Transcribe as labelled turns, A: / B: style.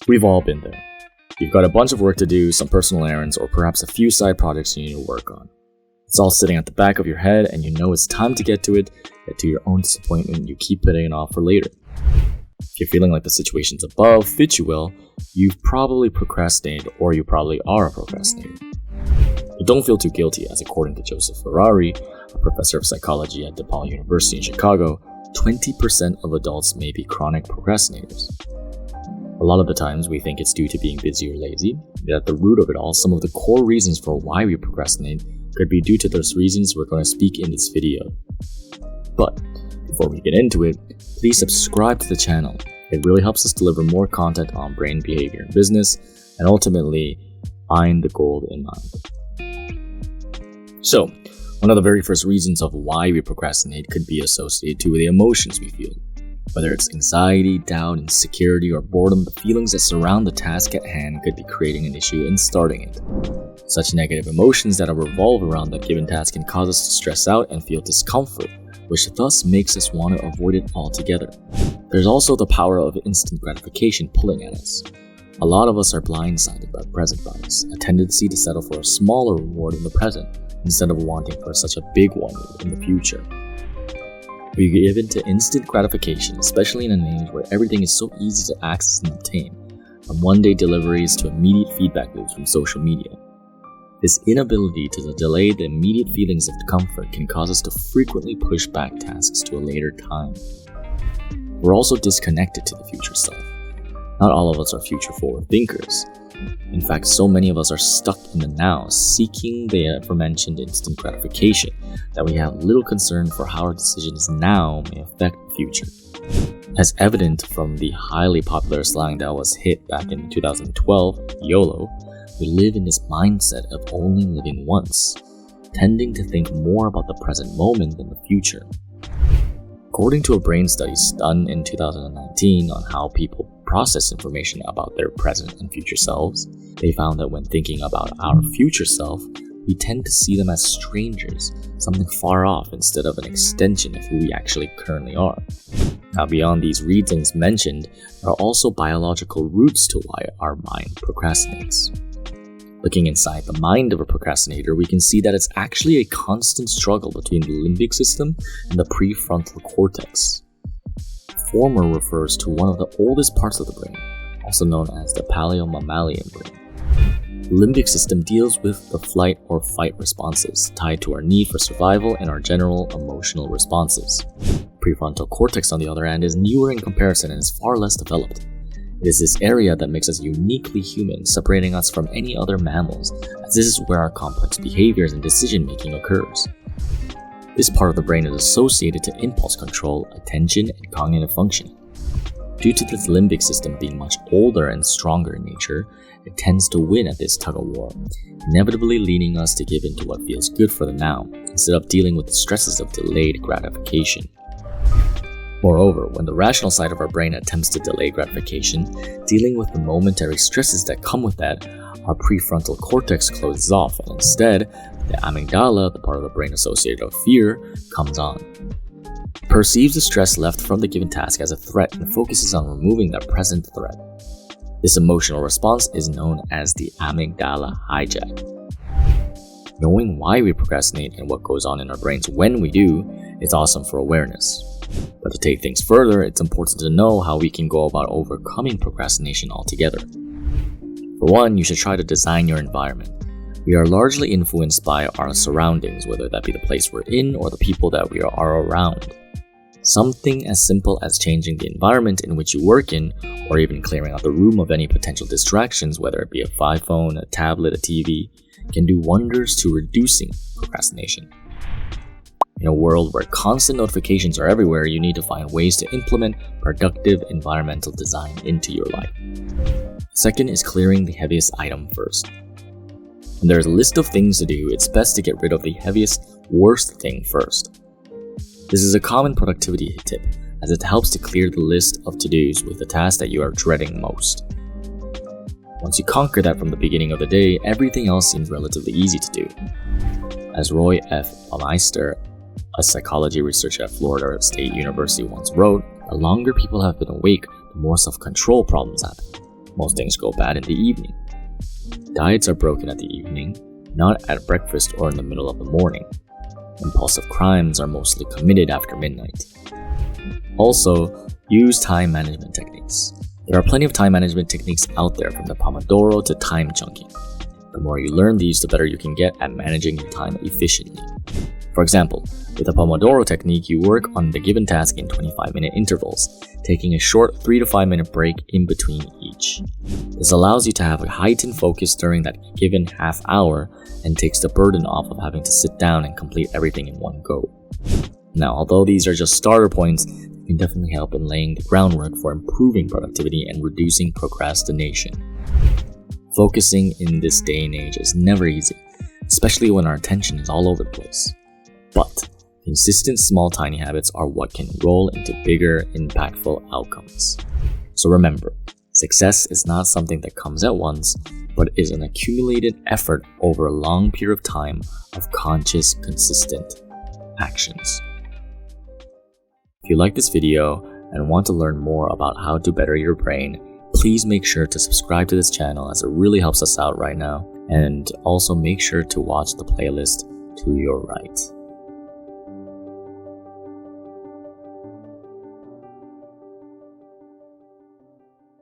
A: We've all been there. You've got a bunch of work to do, some personal errands, or perhaps a few side projects you need to work on. It's all sitting at the back of your head and you know it's time to get to it, yet to your own disappointment, you keep putting it off for later. If you're feeling like the situations above fit you well, you've probably procrastinated or you probably are a procrastinator. But don't feel too guilty, as according to Joseph Ferrari, a professor of psychology at DePaul University in Chicago, 20% of adults may be chronic procrastinators. A lot of the times we think it's due to being busy or lazy, yet at the root of it all, some of the core reasons for why we procrastinate could be due to those reasons we're going to speak in this video. But before we get into it, please subscribe to the channel. It really helps us deliver more content on brain behavior and business, and ultimately find the gold in mind. So, one of the very first reasons of why we procrastinate could be associated with the emotions we feel. Whether it's anxiety, doubt, insecurity, or boredom, the feelings that surround the task at hand could be creating an issue in starting it. Such negative emotions that revolve around that given task can cause us to stress out and feel discomfort, which thus makes us want to avoid it altogether. There's also the power of instant gratification pulling at us. A lot of us are blindsided by present bias, a tendency to settle for a smaller reward in the present instead of wanting for such a big one in the future. We give in to instant gratification, especially in an age where everything is so easy to access and obtain, from one-day deliveries to immediate feedback loops from social media. This inability to delay the immediate feelings of comfort can cause us to frequently push back tasks to a later time. We're also disconnected to the future self. Not all of us are future-forward thinkers. In fact, so many of us are stuck in the now, seeking the aforementioned instant gratification, that we have little concern for how our decisions now may affect the future. As evident from the highly popular slang that was hit back in 2012, YOLO, we live in this mindset of only living once, tending to think more about the present moment than the future. According to a brain study done in 2019 on how people process information about their present and future selves, they found that when thinking about our future self, we tend to see them as strangers, something far off instead of an extension of who we actually currently are. Now, beyond these reasons mentioned, there are also biological roots to why our mind procrastinates. Looking inside the mind of a procrastinator, we can see that it's actually a constant struggle between the limbic system and the prefrontal cortex. The former refers to one of the oldest parts of the brain, also known as the paleomammalian brain. The limbic system deals with the flight or fight responses tied to our need for survival and our general emotional responses. Prefrontal cortex, on the other hand, is newer in comparison and is far less developed. It is this area that makes us uniquely human, separating us from any other mammals, as this is where our complex behaviors and decision-making occurs. This part of the brain is associated to impulse control, attention, and cognitive functioning. Due to this limbic system being much older and stronger in nature, it tends to win at this tug-of-war, inevitably leading us to give in to what feels good for the now, instead of dealing with the stresses of delayed gratification. Moreover, when the rational side of our brain attempts to delay gratification, dealing with the momentary stresses that come with that, our prefrontal cortex closes off, and instead, the amygdala, the part of the brain associated with fear, comes on. It perceives the stress left from the given task as a threat and focuses on removing that present threat. This emotional response is known as the amygdala hijack. Knowing why we procrastinate and what goes on in our brains when we do is awesome for awareness. But to take things further, it's important to know how we can go about overcoming procrastination altogether. For one, you should try to design your environment. We are largely influenced by our surroundings, whether that be the place we're in or the people that we are around. Something as simple as changing the environment in which you work in, or even clearing out the room of any potential distractions, whether it be a iPhone, a tablet, a TV, can do wonders to reducing procrastination. In a world where constant notifications are everywhere, you need to find ways to implement productive environmental design into your life. Second is clearing the heaviest item first. When there's a list of things to do, it's best to get rid of the heaviest, worst thing first. This is a common productivity tip, as it helps to clear the list of to-dos with the task that you are dreading most. Once you conquer that from the beginning of the day, everything else seems relatively easy to do. As Roy F. Baumeister, a psychology researcher at Florida State University once wrote, the longer people have been awake, the more self-control problems happen. Most things go bad in the evening. Diets are broken at the evening, not at breakfast or in the middle of the morning. Impulsive crimes are mostly committed after midnight. Also, use time management techniques. There are plenty of time management techniques out there, from the Pomodoro to time chunking. The more you learn these, the better you can get at managing your time efficiently. For example, with the Pomodoro technique, you work on the given task in 25-minute intervals, taking a short 3 to 5 minute break in between each. This allows you to have a heightened focus during that given half hour and takes the burden off of having to sit down and complete everything in one go. Now, although these are just starter points, they can definitely help in laying the groundwork for improving productivity and reducing procrastination. Focusing in this day and age is never easy, especially when our attention is all over the place. But consistent small tiny habits are what can roll into bigger, impactful outcomes. So remember, success is not something that comes at once, but is an accumulated effort over a long period of time of conscious, consistent actions. If you like this video and want to learn more about how to better your brain, please make sure to subscribe to this channel, as it really helps us out right now. And also make sure to watch the playlist to your right.